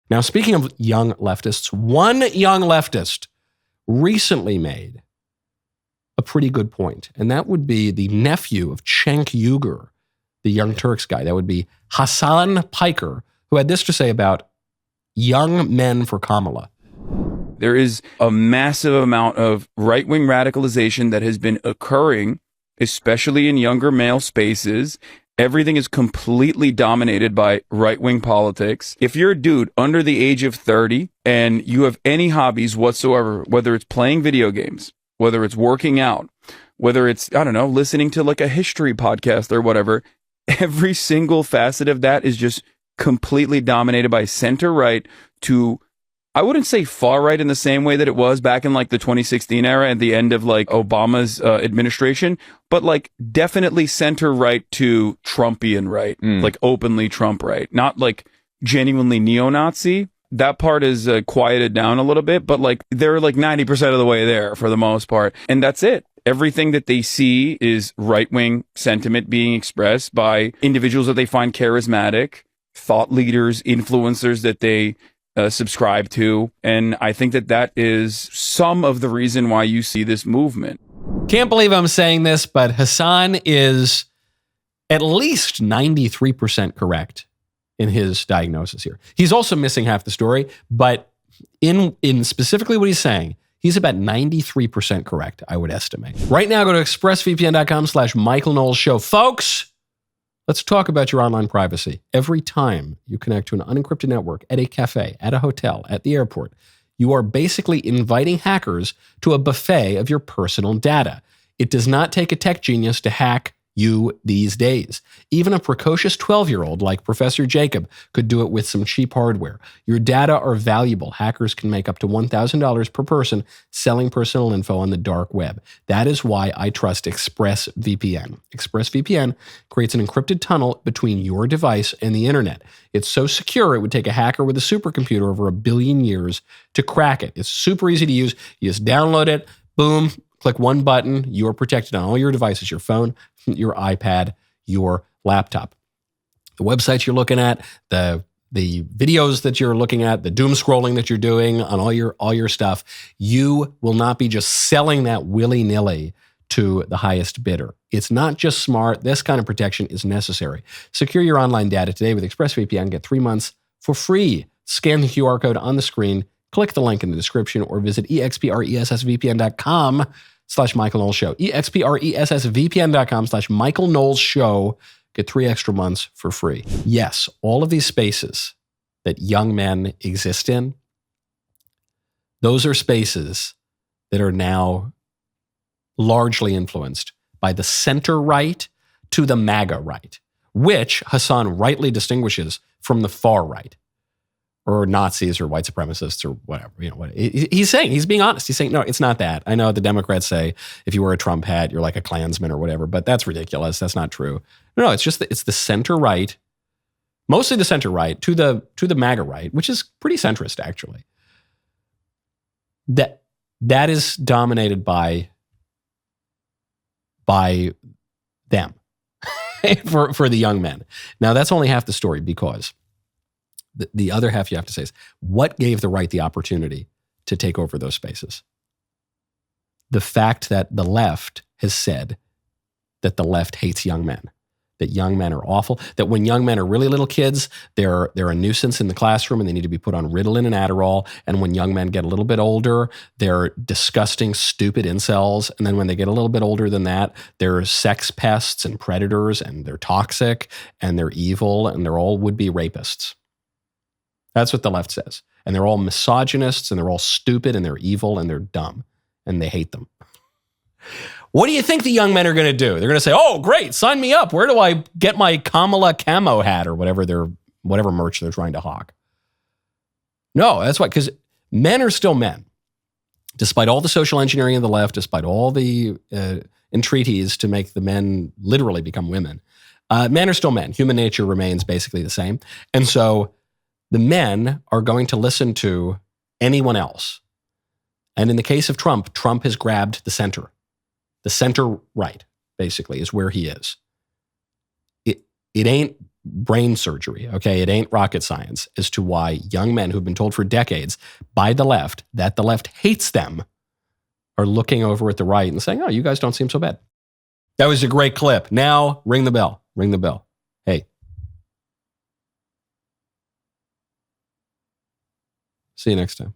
Now, speaking of young leftists, one young leftist recently made a pretty good point, and that would be the nephew of Cenk Uygur, the Young Turks guy. That would be Hasan Piker, who had this to say about young men for Kamala. There is a massive amount of right-wing radicalization that has been occurring, especially in younger male spaces. Everything is completely dominated by right-wing politics. If you're a dude under the age of 30 and you have any hobbies whatsoever, whether it's playing video games, whether it's working out, whether it's, I don't know, listening to like a history podcast or whatever, every single facet of that is just completely dominated by center-right to, I wouldn't say far right in the same way that it was back in like the 2016 era at the end of like Obama's administration, but like definitely center right to Trumpian right, like openly Trump right, not like genuinely neo-Nazi. That part is quieted down a little bit, but like they're like 90% of the way there for the most part. And that's it. Everything that they see is right-wing sentiment being expressed by individuals that they find charismatic, thought leaders, influencers that they subscribe to. And I think that that is some of the reason why you see this movement. Can't believe I'm saying this, but Hasan is at least 93% correct in his diagnosis here. He's also missing half the story, but in specifically what he's saying, he's about 93% correct, I would estimate. Right now, go to expressvpn.com/Michael Knowles Show. Folks, let's talk about your online privacy. Every time you connect to an unencrypted network at a cafe, at a hotel, at the airport, you are basically inviting hackers to a buffet of your personal data. It does not take a tech genius to hack you these days. Even a precocious 12-year-old like Professor Jacob could do it with some cheap hardware. Your data are valuable. Hackers can make up to $1,000 per person selling personal info on the dark web. That is why I trust ExpressVPN. ExpressVPN creates an encrypted tunnel between your device and the internet. It's so secure it would take a hacker with a supercomputer over 1 billion years to crack it. It's super easy to use. You just download it, boom, click one button, you are protected on all your devices, your phone, your iPad, your laptop. The websites you're looking at, the videos that you're looking at, the doom scrolling that you're doing on all your stuff, you will not be just selling that willy-nilly to the highest bidder. It's not just smart. This kind of protection is necessary. Secure your online data today with ExpressVPN. Get 3 months for free. Scan the QR code on the screen, click the link in the description, or visit expressvpn.com/Michael Knowles Show. expressvpn.com/Michael Knowles Show. Get 3 extra months for free. Yes, all of these spaces that young men exist in, those are spaces that are now largely influenced by the center right to the MAGA right, which Hasan rightly distinguishes from the far right, or Nazis or white supremacists or whatever. You know what he's saying. He's being honest. He's saying, no, it's not that. I know the Democrats say if you wear a Trump hat, you're like a Klansman or whatever, but that's ridiculous. That's not true. No, it's just it's the center right, mostly the center right to the MAGA right, which is pretty centrist actually. That is dominated by them for the young men. Now that's only half the story, because the other half you have to say is, what gave the right the opportunity to take over those spaces? The fact that the left has said that the left hates young men, that young men are awful, that when young men are really little kids, they're a nuisance in the classroom and they need to be put on Ritalin and Adderall. And when young men get a little bit older, they're disgusting, stupid incels. And then when they get a little bit older than that, they're sex pests and predators, and they're toxic and they're evil and they're all would-be rapists. That's what the left says. And they're all misogynists, and they're all stupid, and they're evil, and they're dumb, and they hate them. What do you think the young men are going to do? They're going to say, oh, great, sign me up. Where do I get my Kamala camo hat or whatever merch they're trying to hawk? No, that's why, because men are still men. Despite all the social engineering of the left, despite all the entreaties to make the men literally become women, men are still men. Human nature remains basically the same. And so the men are going to listen to anyone else. And in the case of Trump, Trump has grabbed the center. The center right, basically, is where he is. It ain't brain surgery, okay? It ain't rocket science as to why young men who've been told for decades by the left that the left hates them are looking over at the right and saying, oh, you guys don't seem so bad. That was a great clip. Now, ring the bell. Ring the bell. Hey. See you next time.